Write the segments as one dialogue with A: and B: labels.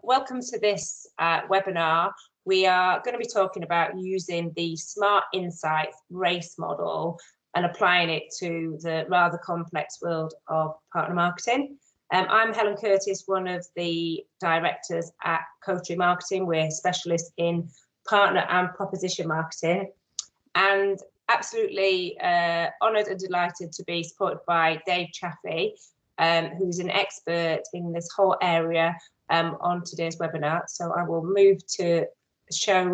A: welcome to this webinar. We are going to be talking about using the Smart Insights race model and applying it to the rather complex world of partner marketing. I'm Helen Curtis, one of the directors at Coterie Marketing. We're specialists in partner and proposition marketing, and absolutely honoured and delighted to be supported by Dave Chaffey, who's an expert in this whole area on today's webinar. So I will move to show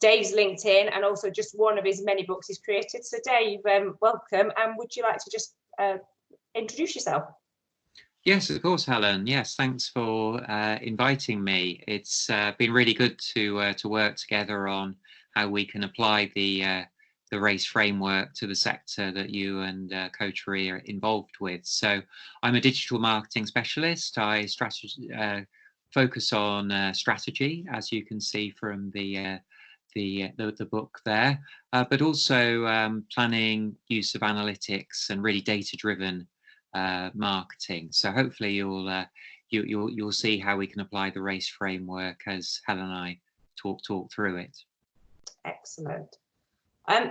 A: Dave's LinkedIn and also just one of his many books he's created. So Dave, welcome, and would you like to just introduce yourself?
B: Yes, of course, Helen. Yes, thanks for inviting me. It's been really good to work together on how we can apply the race framework to the sector that you and Coterie are involved with. So I'm a digital marketing specialist. I focus on strategy, as you can see from the book there, but also planning, use of analytics, and really data-driven marketing. So hopefully you'll see how we can apply the race framework as Helen and I talk through it.
A: Excellent.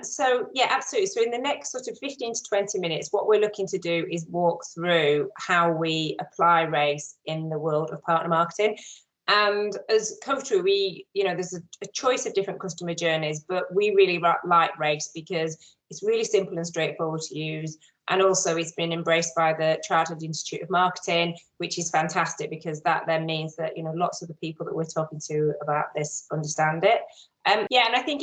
A: So yeah, absolutely. So in the next sort of 15 to 20 minutes, what we're looking to do is walk through how we apply race in the world of partner marketing. And as Coterie, there's a choice of different customer journeys, but we really like race because it's really simple and straightforward to use. And also it's been embraced by the Chartered Institute of Marketing, which is fantastic because that then means that, lots of the people that we're talking to about this understand it. Yeah, and I think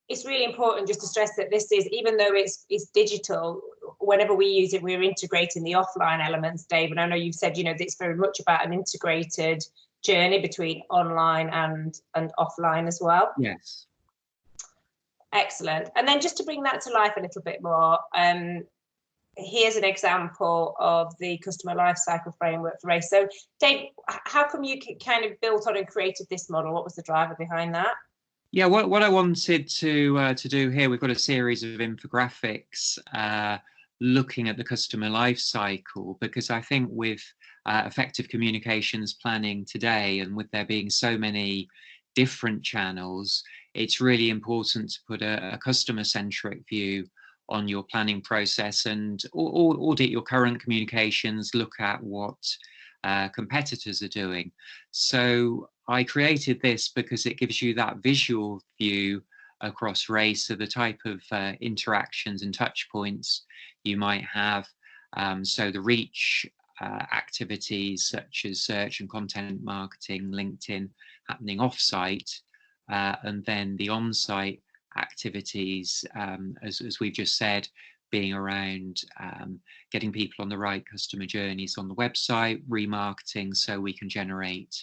A: it's really important just to stress that this is, even though it's digital, whenever we use it, we're integrating the offline elements, Dave. And I know you've said, it's very much about an integrated journey between online and offline as well.
B: Yes.
A: Excellent. And then just to bring that to life a little bit more, here's an example of the customer lifecycle framework for race. So Dave, how come you kind of built on and created this model? What was the driver behind that?
B: Yeah, what I wanted to do here, we've got a series of infographics looking at the customer life cycle, because I think with effective communications planning today, and with there being so many different channels, it's really important to put a customer-centric view on your planning process and audit your current communications, look at what competitors are doing. So I created this because it gives you that visual view across race of the type of interactions and touch points you might have. So the reach activities such as search and content marketing, LinkedIn, happening off-site, and then the on-site activities, as we've just said, being around getting people on the right customer journeys on the website, remarketing so we can generate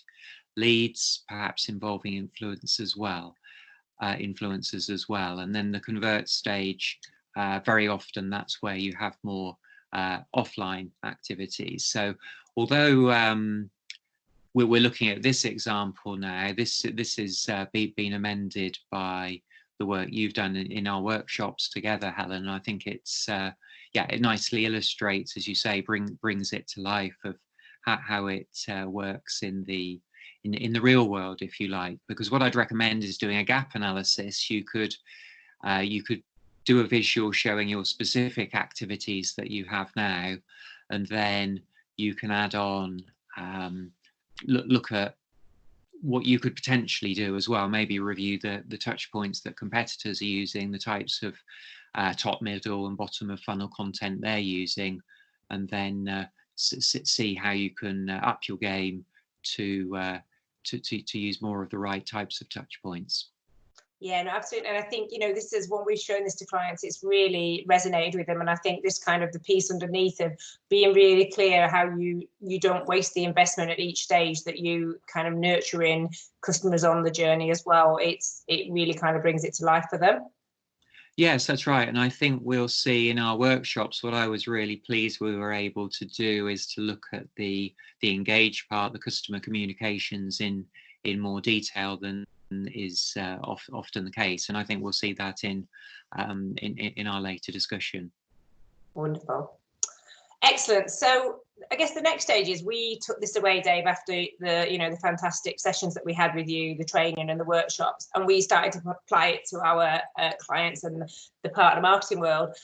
B: leads, perhaps involving influencers as well, and then the convert stage, very often that's where you have more offline activities. So although we're looking at this example now, this is been amended by the work you've done in our workshops together, Helen. I think it's it nicely illustrates, as you say, brings it to life of how it works in the real world, if you like. Because what I'd recommend is doing a gap analysis. You could do a visual showing your specific activities that you have now, and then you can add on look at what you could potentially do as well. Maybe review the touch points that competitors are using, the types of top, middle, and bottom of funnel content they're using, and then see how you can up your game to use more of the right types of touch points.
A: Yeah, no, absolutely. And I think, this is when we've shown this to clients, it's really resonated with them. And I think this kind of the piece underneath of being really clear how you don't waste the investment at each stage, that you kind of nurturing customers on the journey as well. It really kind of brings it to life for them.
B: Yes, that's right. And I think we'll see in our workshops, what I was really pleased we were able to do is to look at the engaged part, the customer communications in more detail than is often the case, and I think we'll see that in our later discussion.
A: Wonderful, excellent. So I guess the next stage is we took this away, Dave, after the fantastic sessions that we had with you, the training and the workshops, and we started to apply it to our clients and the partner marketing world.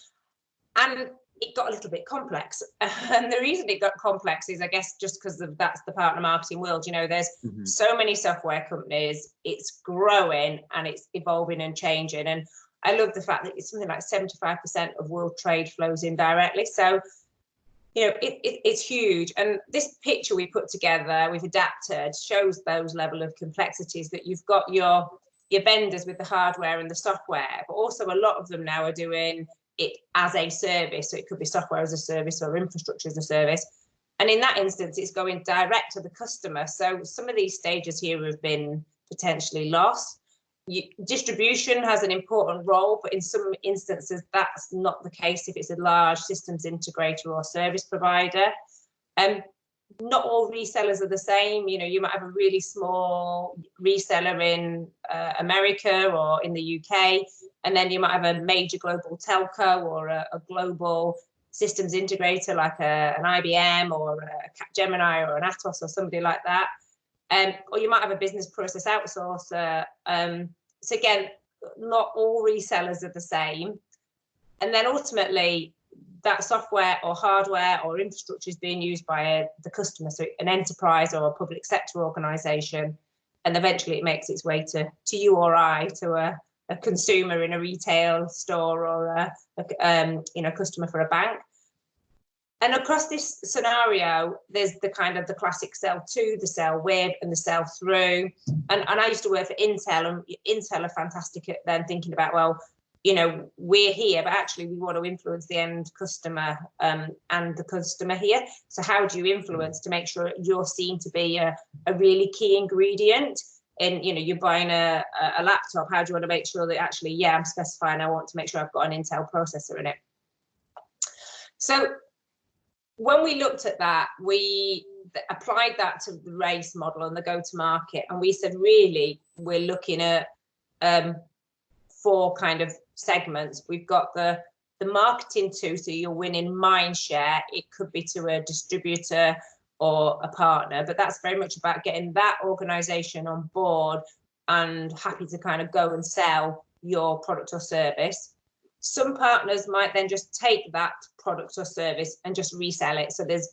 A: And it got a little bit complex. And the reason it got complex is, I guess, just because that's the partner marketing world. There's so many software companies, it's growing and it's evolving and changing. And I love the fact that it's something like 75% of world trade flows in directly. So, it's huge. And this picture we put together, we've adapted, shows those level of complexities that you've got your vendors with the hardware and the software, but also a lot of them now are doing it as a service. So it could be software as a service or infrastructure as a service. And in that instance, it's going direct to the customer. So some of these stages here have been potentially lost. Distribution has an important role, but in some instances, that's not the case if it's a large systems integrator or service provider. Not all resellers are the same. You might have a really small reseller in America or in the UK, and then you might have a major global telco or a global systems integrator like an IBM or a Capgemini or an Atos or somebody like that. Or you might have a business process outsourcer. So again, not all resellers are the same. And then ultimately, that software or hardware or infrastructure is being used by the customer, so an enterprise or a public sector organization, and eventually it makes its way to you or I, to a consumer in a retail store or a customer for a bank. And across this scenario, there's the classic sell to, the sell with, and the sell through. And I used to work for Intel, and Intel are fantastic at then thinking about, well, we're here, but actually we want to influence the end customer and the customer here. So how do you influence to make sure you're seen to be a really key ingredient? And you're buying a laptop, how do you want to make sure that actually, I'm specifying I want to make sure I've got an Intel processor in it. So when we looked at that, we applied that to the race model and the go-to-market, and we said, really, we're looking at 4 kind of segments. We've got the marketing to, so you're winning mind share. It could be to a distributor or a partner, but that's very much about getting that organization on board and happy to kind of go and sell your product or service. Some partners might then just take that product or service and just resell it. So there's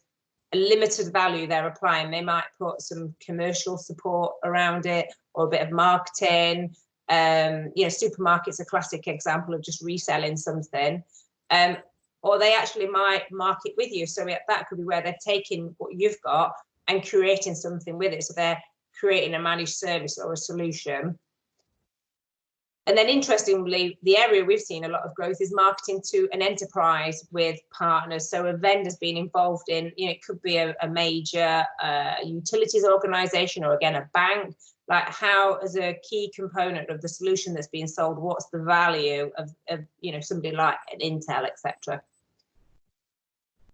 A: a limited value they're applying. They might put some commercial support around it or a bit of marketing. Supermarkets are a classic example of just reselling something. Or they actually might market with you. So that could be where they're taking what you've got and creating something with it. So they're creating a managed service or a solution. And then interestingly, the area we've seen a lot of growth is marketing to an enterprise with partners. So a vendor's been involved in, it could be a major utilities organization, or again, a bank. Like, how, as a key component of the solution that's being sold, what's the value of somebody like an Intel, etc.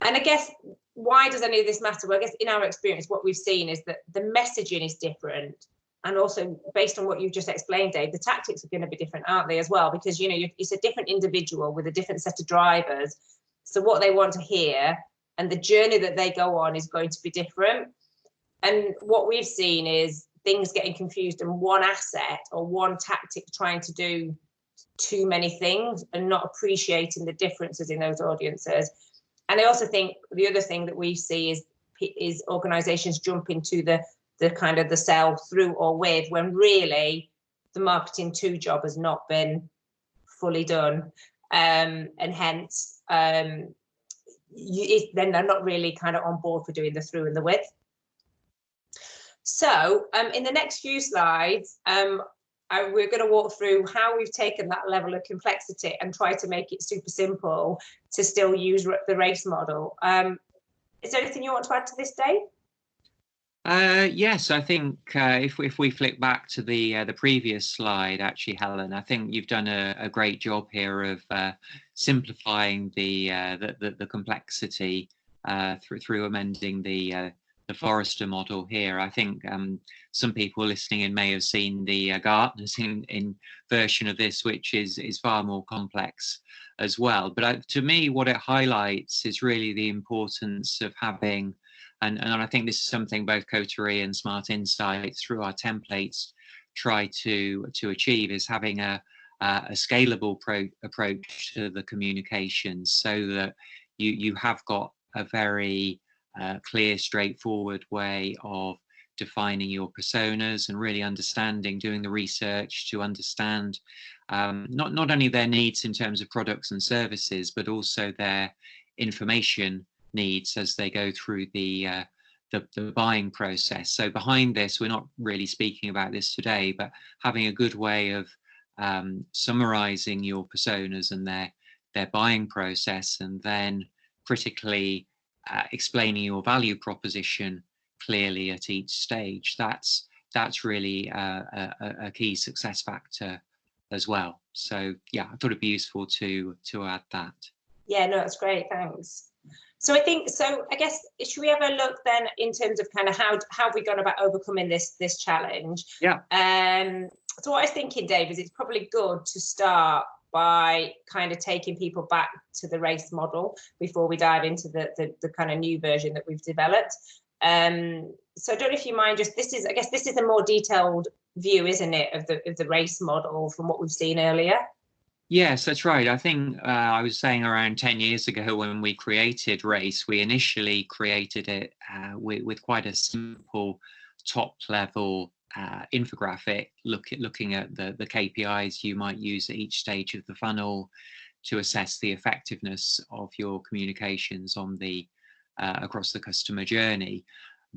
A: And I guess, why does any of this matter? Well, I guess in our experience, what we've seen is that the messaging is different. And also, based on what you've just explained, Dave, the tactics are going to be different, aren't they, as well? Because, it's a different individual with a different set of drivers. So what they want to hear and the journey that they go on is going to be different. And what we've seen is things getting confused in one asset or one tactic, trying to do too many things and not appreciating the differences in those audiences. And I also think the other thing that we see is organizations jump into the kind of the sell through or with, when really the marketing to job has not been fully done. And hence, then they're not really kind of on board for doing the through and the with. So in the next few slides, we're going to walk through how we've taken that level of complexity and try to make it super simple to still use the race model. Is there anything you want to add to this, Dave?
B: Yes, I think if we flick back to the previous slide, actually, Helen, I think you've done a great job here of simplifying the complexity through amending the Forrester model here. I think some people listening in may have seen the Gartner's in version of this, which is far more complex as well. But to me, what it highlights is really the importance of having, and I think this is something both Coterie and Smart Insights through our templates try to achieve, is having a scalable approach to the communications, so that you have got a very clear, straightforward way of defining your personas and really understanding, doing the research to understand not only their needs in terms of products and services, but also their information needs as they go through the buying process. So behind this, we're not really speaking about this today, but having a good way of summarizing your personas and their buying process, and then critically explaining your value proposition clearly at each stage. That's really a key success factor as well. So yeah, I thought it'd be useful to add that.
A: Yeah, no, that's great, thanks. So I guess, should we have a look then in terms of kind of how have we gone about overcoming this challenge?
B: Yeah.
A: So what I was thinking, Dave, is it's probably good to start by kind of taking people back to the race model before we dive into the kind of new version that we've developed. So I don't know if you mind, this is a more detailed view, isn't it, of the race model from what we've seen earlier?
B: Yes, that's right. I think I was saying around 10 years ago when we created RACE, we initially created it with quite a simple top level infographic looking at the KPIs you might use at each stage of the funnel to assess the effectiveness of your communications on the across the customer journey.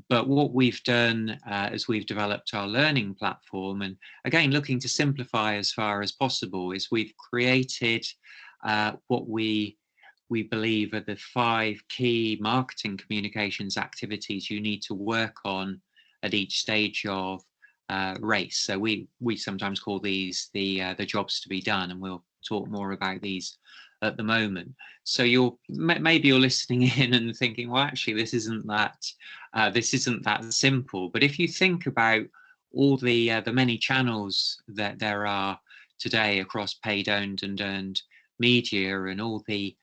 B: But what we've done as we've developed our learning platform, and again looking to simplify as far as possible, is we've created what we believe are the 5 key marketing communications activities you need to work on at each stage of RACE. So we sometimes call these the jobs to be done, and we'll talk more about these at the moment. So maybe you're listening in and thinking, well, actually, this isn't that simple. But if you think about all the many channels that there are today across paid, owned, and earned media, and all the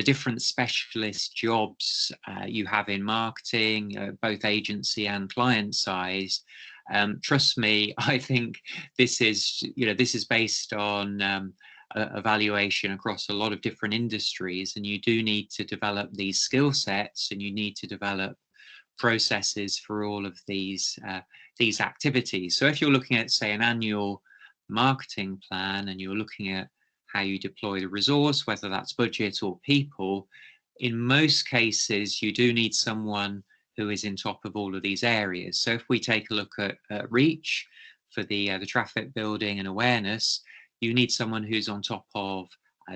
B: different specialist jobs you have in marketing, both agency and client size, trust me, I think this is based on evaluation across a lot of different industries, and you do need to develop these skill sets, and you need to develop processes for all of these activities. So if you're looking at, say, an annual marketing plan, and you're looking at how you deploy the resource, whether that's budget or people, in most cases you do need someone who is in top of all of these areas. So if we take a look at reach for the traffic building and awareness, you need someone who's on top of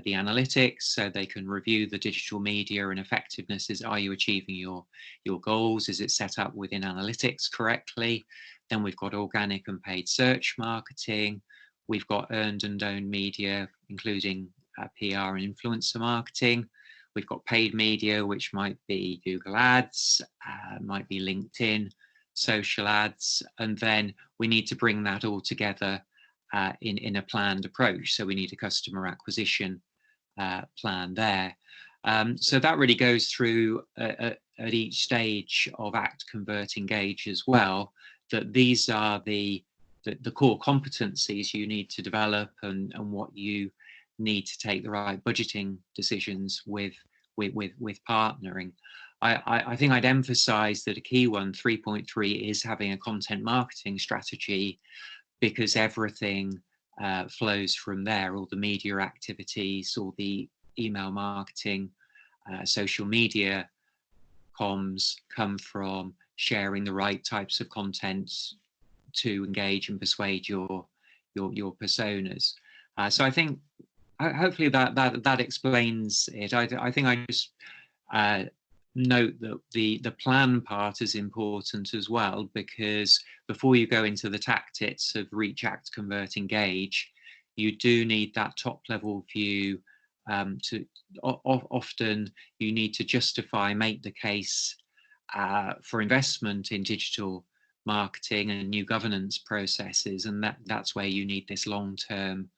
B: the analytics, so they can review the digital media and effectiveness. Are you achieving your goals? Is it set up within analytics correctly? Then we've got organic and paid search marketing. We've got earned and owned media, including PR and influencer marketing. We've got paid media, which might be Google Ads, might be LinkedIn, social ads, and then we need to bring that all together in a planned approach. So we need a customer acquisition plan there. So that really goes through at each stage of act, convert, engage as well, that these are the core competencies you need to develop, and what you need to take the right budgeting decisions with partnering. I think I'd emphasize that a key one, 3.3, is having a content marketing strategy, because everything flows from there. All the media activities, all the email marketing, social media comms come from sharing the right types of content to engage and persuade your personas. So I think hopefully that explains it. I think I just note that the plan part is important as well, because before you go into the tactics of reach, act, convert, engage, you do need that top level view. Often you need to justify, make the case for investment in digital marketing and new governance processes, and that's where you need this long-term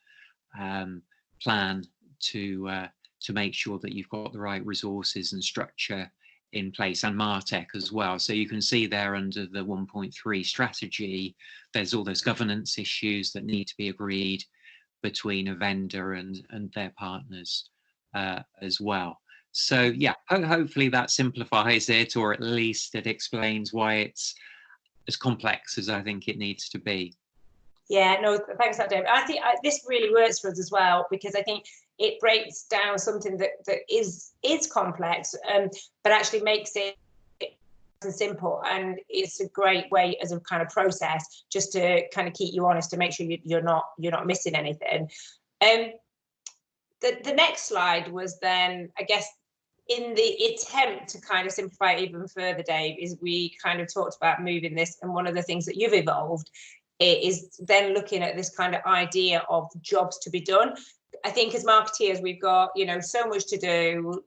B: plan to make sure that you've got the right resources and structure in place, and MarTech as well. So you can see there under the 1.3 strategy, there's all those governance issues that need to be agreed between a vendor and their partners as well. So yeah, hopefully that simplifies it, or at least it explains why it's as complex as I think it needs to be.
A: Yeah, no, thanks for that, David. I think this really works for us as well, because I think it breaks down something that is complex, but actually makes it simple, and it's a great way as a kind of process just to kind of keep you honest, to make sure you're not missing anything. The next slide was then, I guess, in the attempt to kind of simplify it even further, Dave, is we kind of talked about moving this, and one of the things that you've evolved is then looking at this kind of idea of jobs to be done. I think as marketeers, we've got, so much to do,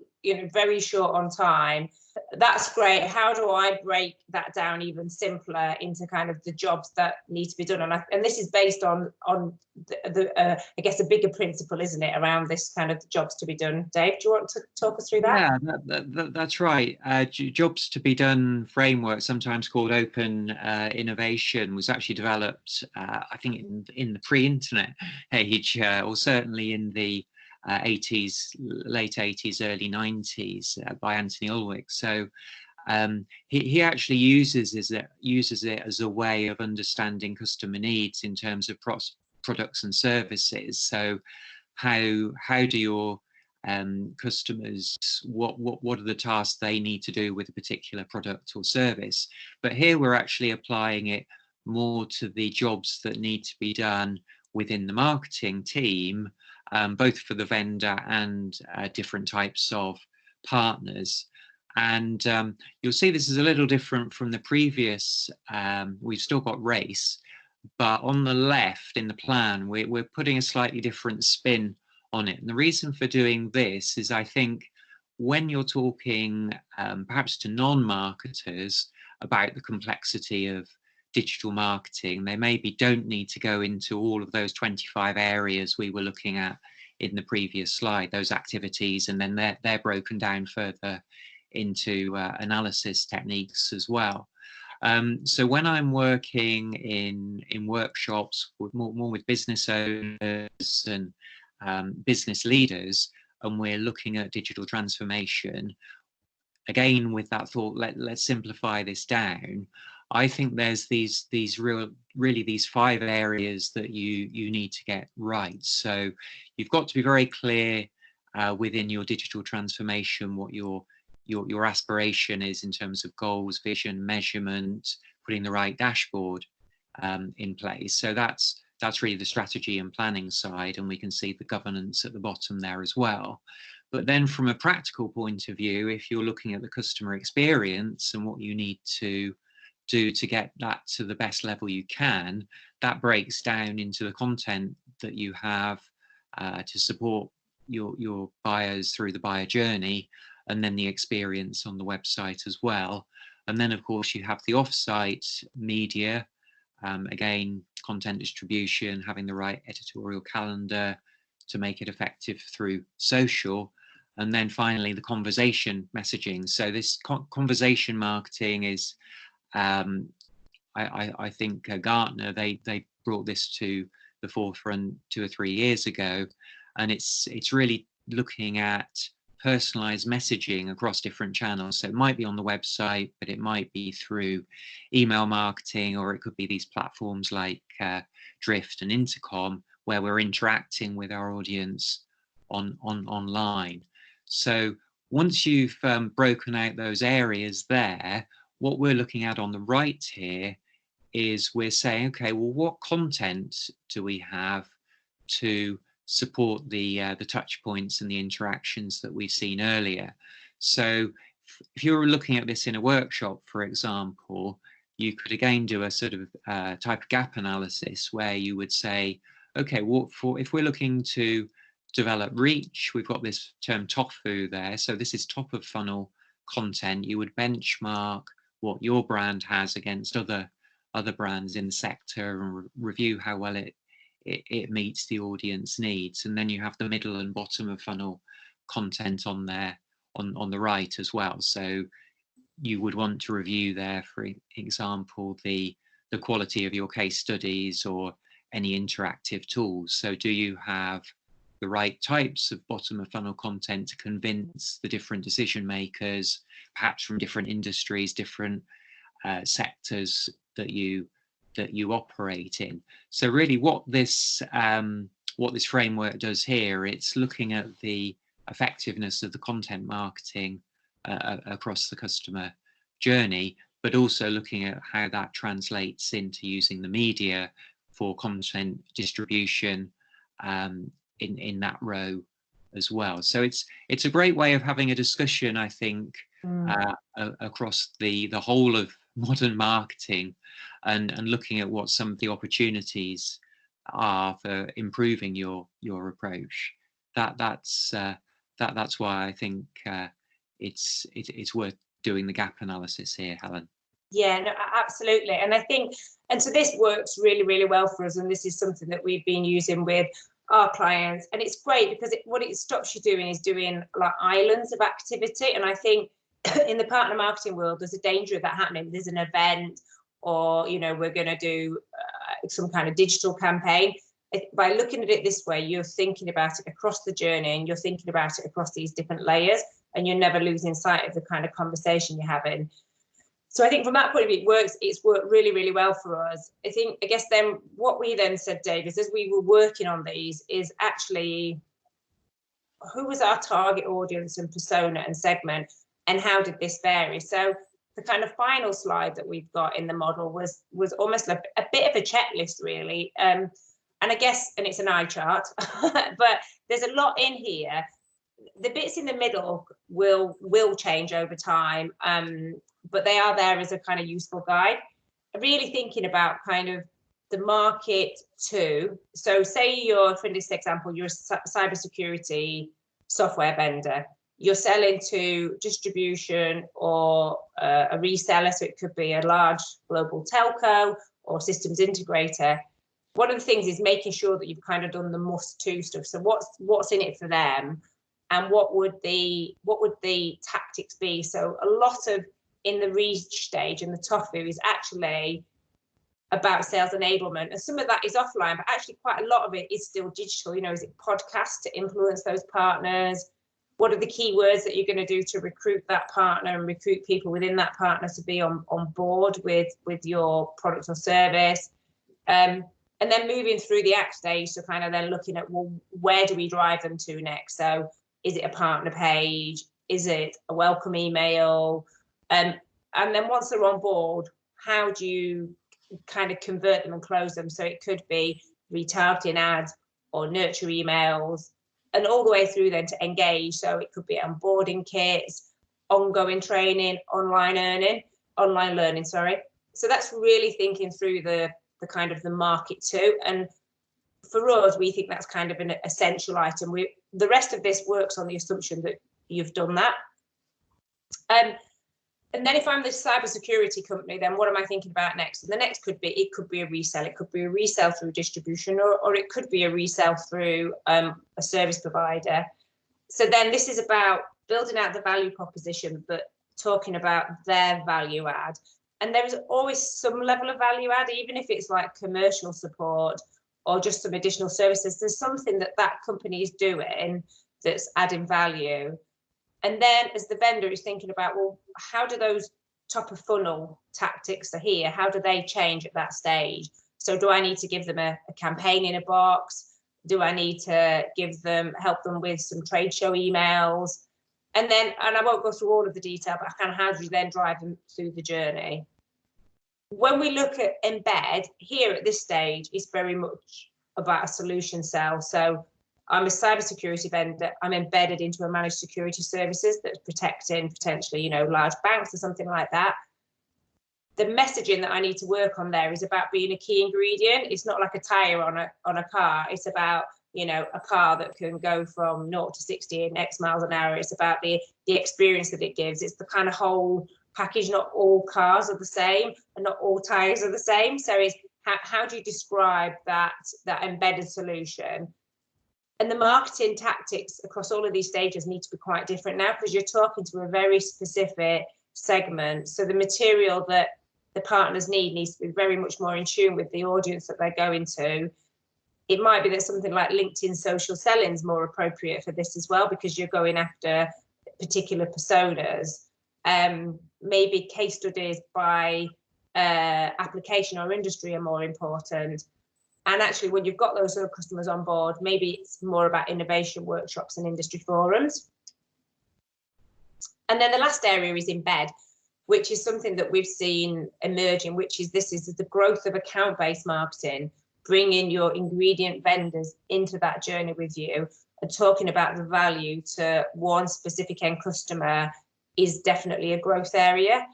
A: very short on time. That's great. How do I break that down even simpler into kind of the jobs that need to be done? And this is based on I guess, a bigger principle, isn't it, around this kind of jobs to be done. Dave, do you want to talk us through that?
B: Yeah, that's right. Jobs to be done framework, sometimes called open innovation, was actually developed, I think, in the pre-internet age, or certainly in the 80s, late 80s, early 90s, by Anthony Ulrich. So he actually uses it as a way of understanding customer needs in terms of products and services. So how do your customers, what are the tasks they need to do with a particular product or service? But here we're actually applying it more to the jobs that need to be done within the marketing team, both for the vendor and different types of partners. And you'll see this is a little different from the previous. We've still got race, but on the left in the plan, we're putting a slightly different spin on it. And the reason for doing this is, I think, when you're talking perhaps to non-marketers about the complexity of digital marketing, they maybe don't need to go into all of those 25 areas we were looking at in the previous slide, those activities, and then they're broken down further into analysis techniques as well. So when I'm working in workshops more with business owners and business leaders, and we're looking at digital transformation, again with that thought, let's simplify this down. I think there's these really these 5 areas that you need to get right. So you've got to be very clear within your digital transformation what your aspiration is in terms of goals, vision, measurement, putting the right dashboard in place. So that's really the strategy and planning side, and we can see the governance at the bottom there as well. But then from a practical point of view, if you're looking at the customer experience and what you need to do to get that to the best level you can, that breaks down into the content that you have to support your buyers through the buyer journey, and then the experience on the website as well. And then, of course, you have the off-site media, again, content distribution, having the right editorial calendar to make it effective through social. And then finally, the conversation messaging. So this conversation marketing is, I think Gartner, they brought this to the forefront 2 or 3 years ago, and it's really looking at personalized messaging across different channels. So it might be on the website, but it might be through email marketing, or it could be these platforms like Drift and Intercom, where we're interacting with our audience online. So once you've broken out those areas there, what we're looking at on the right here is we're saying, okay, well, what content do we have to support the touch points and the interactions that we've seen earlier? So if you're looking at this in a workshop, for example, you could again do a sort of type of gap analysis where you would say, okay, if we're looking to develop reach, we've got this term TOFU there. So this is top of funnel content. You would benchmark what your brand has against other brands in the sector, and review how well it meets the audience needs. And then you have the middle and bottom of funnel content on there on the right as well. So you would want to review there, for example, the quality of your case studies or any interactive tools. So do you have the right types of bottom of funnel content to convince the different decision makers, perhaps from different industries, different sectors that you operate in? So really what this framework does here, it's looking at the effectiveness of the content marketing across the customer journey, but also looking at how that translates into using the media for content distribution in that row as well. So it's a great way of having a discussion, I think, across the whole of modern marketing, and looking at what some of the opportunities are for improving your approach. That's why I think it's worth doing the gap analysis here, Helen.
A: Yeah, no, absolutely. And I think, and so this works really, really well for us. And this is something that we've been using with our clients. And it's great because what it stops you doing is doing like islands of activity. And I think in the partner marketing world, there's a danger of that happening. There's an event, or, you know, we're going to do some kind of digital campaign. By looking at it this way, you're thinking about it across the journey, and you're thinking about it across these different layers, and you're never losing sight of the kind of conversation you're having. So I think from that point of view, it's worked really, really well for us. I guess then what we then said, Dave, is as we were working on these, is actually who was our target audience and persona and segment, and how did this vary? So the kind of final slide that we've got in the model was almost a bit of a checklist, really. And I guess, and it's an eye chart, but there's a lot in here. The bits in the middle will change over time, but they are there as a kind of useful guide. Really thinking about kind of the market too. So say you're, for this example, you're a cybersecurity software vendor. You're selling to distribution or a reseller, so it could be a large global telco or systems integrator. One of the things is making sure that you've kind of done the must-to stuff. So what's in it for them, and what would the tactics be? So a lot of in the reach stage and the TOFU is actually about sales enablement, and some of that is offline, but actually quite a lot of it is still digital. You know, is it podcasts to influence those partners? What are the keywords that you're going to do to recruit that partner and recruit people within that partner to be on board with your product or service? And then moving through the act stage, so kind of then looking at, well, where do we drive them to next? So is it a partner page? Is it a welcome email? And then once they're on board, how do you kind of convert them and close them? So it could be retargeting ads or nurture emails, and all the way through then to engage. So it could be onboarding kits, ongoing training, online learning, sorry. So that's really thinking through the kind of the market too. And for us, we think that's kind of an essential item. The rest of this works on the assumption that you've done that. And then if I'm the cybersecurity company, then what am I thinking about next? And the next could be a resale. It could be a resale through distribution, or it could be a resale through a service provider. So then this is about building out the value proposition, but talking about their value add. And there is always some level of value add, even if it's like commercial support or just some additional services. There's something that company is doing that's adding value. And then as the vendor is thinking about, well, how do those top of funnel tactics are here? How do they change at that stage? So do I need to give them a campaign in a box? Do I need to help them with some trade show emails? And I won't go through all of the detail, but kind of how do you then drive them through the journey? When we look at embed here at this stage, it's very much about a solution sell. So I'm a cybersecurity vendor. I'm embedded into a managed security services that's protecting potentially, you know, large banks or something like that. The messaging that I need to work on there is about being a key ingredient. It's not like a tire on a car. It's about, you know, a car that can go from 0 to 60 in X miles an hour. It's about the experience that it gives. It's the kind of whole package. Not all cars are the same, and not all tires are the same. So it's how do you describe that embedded solution? And the marketing tactics across all of these stages need to be quite different now, because you're talking to a very specific segment. So the material that the partners needs to be very much more in tune with the audience that they're going to. It might be that something like LinkedIn social selling is more appropriate for this as well, because you're going after particular personas. Maybe case studies by application or industry are more important. And actually, when you've got those sort of customers on board, maybe it's more about innovation workshops and industry forums. And then the last area is embed, which is something that we've seen emerging, which is this is the growth of account-based marketing, bringing your ingredient vendors into that journey with you and talking about the value to one specific end customer is definitely a growth area.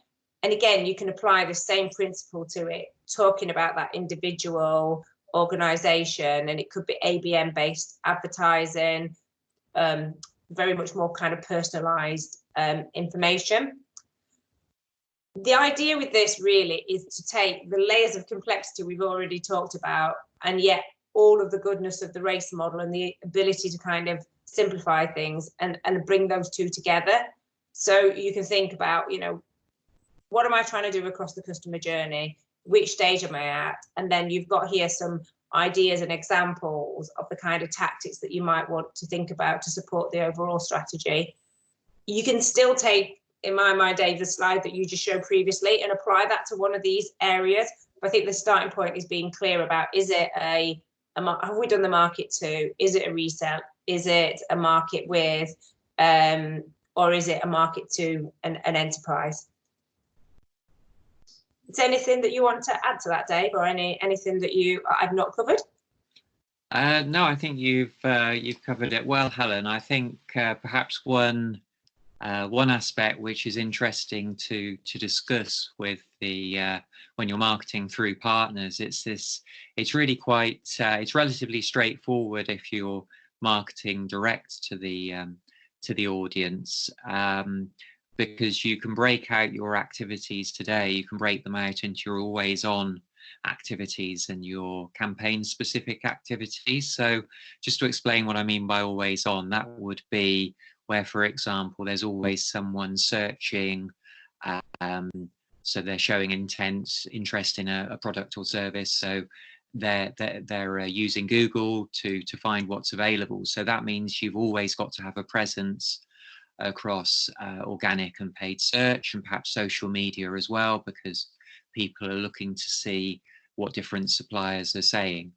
A: And again, you can apply the same principle to it, talking about that individual organization, and it could be ABM based advertising, very much more kind of personalized information. The idea with this really is to take the layers of complexity we've already talked about, and yet all of the goodness of the race model and the ability to kind of simplify things and bring those two together. So you can think about, you know, what am I trying to do across the customer journey? Which stage am I at? And then you've got here some ideas and examples of the kind of tactics that you might want to think about to support the overall strategy. You can still take, in my mind, Dave, the slide that you just showed previously and apply that to one of these areas. But I think the starting point is being clear about, is it have we done the market to? Is it a resale? Is it a market with, or is it a market to an enterprise? Is there anything that you want to add to that, Dave, or anything that I've not covered?
B: No, I think you've covered it well, Helen. I think perhaps one aspect which is interesting to discuss with the when you're marketing through partners, it's really quite it's relatively straightforward if you're marketing direct to the audience. Because you can break out your activities today, you can break them out into your always on activities and your campaign specific activities. So just to explain what I mean by always on, that would be where, for example, there's always someone searching, so they're showing interest in a product or service, so they're using Google to find what's available. So that means you've always got to have a presence across organic and paid search, and perhaps social media as well, because people are looking to see what different suppliers are saying.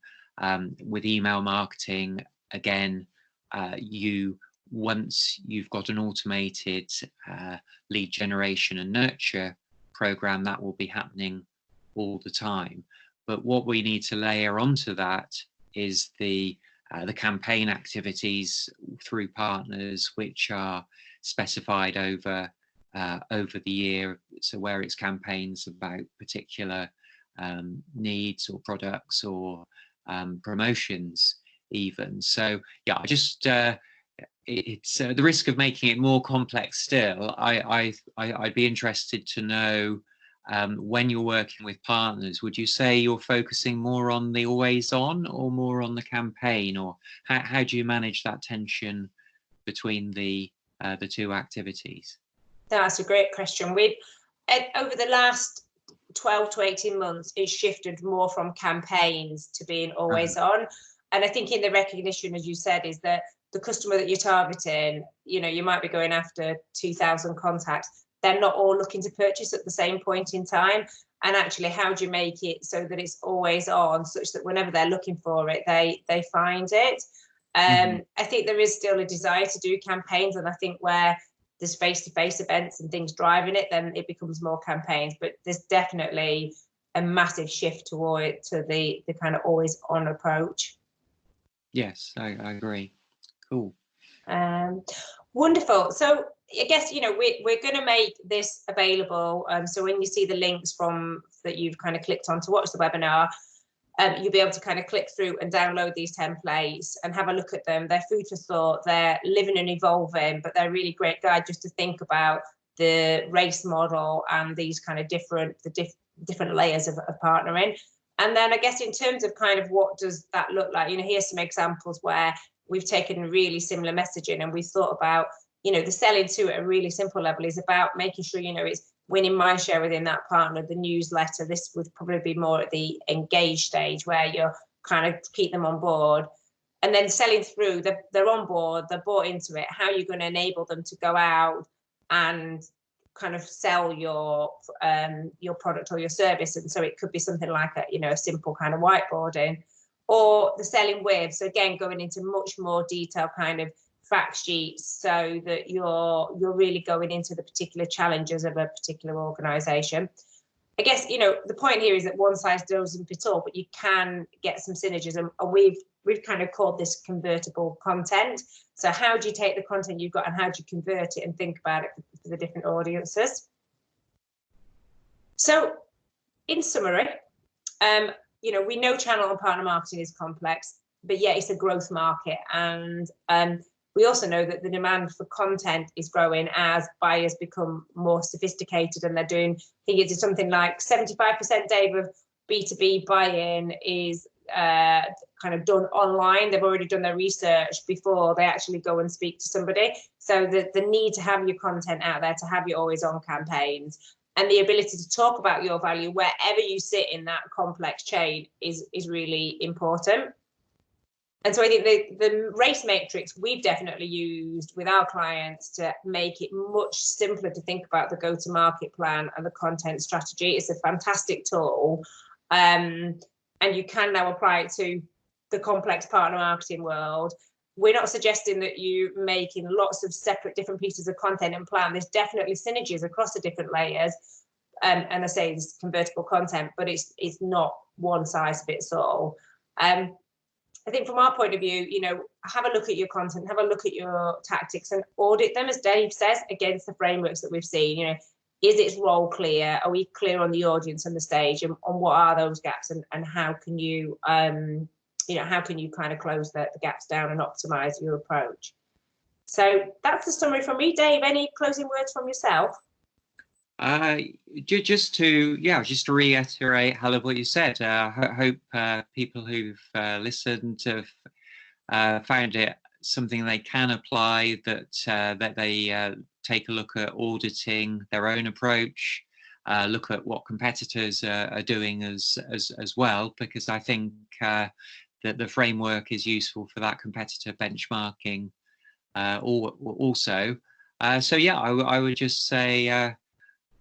B: With email marketing, again, once you've got an automated lead generation and nurture program, that will be happening all the time. But what we need to layer onto that is the campaign activities through partners, which are specified over the year. So where it's campaigns about particular needs or products or promotions even. So yeah, I just it's the risk of making it more complex still. I'd be interested to know, when you're working with partners, would you say you're focusing more on the always on or more on the campaign, or how do you manage that tension between the two activities?
A: That's a great question. Over the last 12 to 18 months, it's shifted more from campaigns to being always on. And I think in the recognition, as you said, is that the customer that you're targeting, you know, you might be going after 2,000 contacts. They're not all looking to purchase at the same point in time. And actually, how do you make it so that it's always on, such that whenever they're looking for it, they find it? I think there is still a desire to do campaigns, and I think where there's face-to-face events and things driving it, then it becomes more campaigns. But there's definitely a massive shift toward the kind of always on approach.
B: Yes, I agree. Cool.
A: Wonderful. So I guess, you know, we're going to make this available. So when you see the links from that you've kind of clicked on to watch the webinar, you'll be able to kind of click through and download these templates and have a look at them. They're food for thought, they're living and evolving, but they're a really great guide just to think about the race model and these kind of different layers of partnering. And then I guess in terms of kind of what does that look like, you know, here's some examples where we've taken really similar messaging and we've thought about, you know, the selling to at a really simple level is about making sure, you know, it's winning mind share within that partner, the newsletter. This would probably be more at the engage stage where you're kind of keep them on board. And then selling through, they're on board, they're bought into it. How are you going to enable them to go out and kind of sell your product or your service? And so it could be something like a, you know, a simple kind of whiteboarding, or the selling with. So again, going into much more detail kind of fact sheets so that you're really going into the particular challenges of a particular organization. I guess, you know, the point here is that one size doesn't fit all, but you can get some synergies, and we've kind of called this convertible content. So how do you take the content you've got and how do you convert it and think about it for the different audiences? So in summary, you know, we know channel and partner marketing is complex, but yet it's a growth market. And we also know that the demand for content is growing as buyers become more sophisticated, and they're doing, I think it's something like 75%, Dave, of B2B buy-in is kind of done online. They've already done their research before they actually go and speak to somebody. So the need to have your content out there, to have your always on campaigns, and the ability to talk about your value wherever you sit in that complex chain is really important. And so I think the race matrix we've definitely used with our clients to make it much simpler to think about the go-to-market plan and the content strategy. It's a fantastic tool. And you can now apply it to the complex partner marketing world. We're not suggesting that you making lots of separate different pieces of content and plan. There's definitely synergies across the different layers. And I say it's convertible content, but it's not one size fits all. I think from our point of view, you know, have a look at your content, have a look at your tactics and audit them, as Dave says, against the frameworks that we've seen. You know, is its role clear? Are we clear on the audience and the stage, and what are those gaps, and how can you, you know, how can you kind of close the gaps down and optimize your approach? So that's the summary from me. Dave, any closing words from yourself?
B: Just to reiterate, Helen, what you said. Hope people who've listened have found it something they can apply, that they take a look at auditing their own approach, look at what competitors are doing as well, because I think that the framework is useful for that competitor benchmarking also. So yeah, I would just say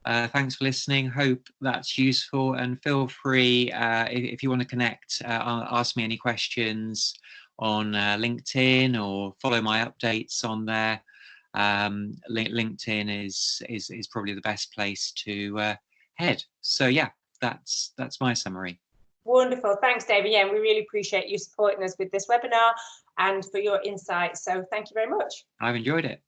B: thanks for listening. Hope that's useful, and feel free if you want to connect, ask me any questions on LinkedIn, or follow my updates on there. LinkedIn is probably the best place to head. So yeah, that's my summary.
A: Wonderful. Thanks, David. Yeah, we really appreciate you supporting us with this webinar and for your insights. So thank you very much.
B: I've enjoyed it.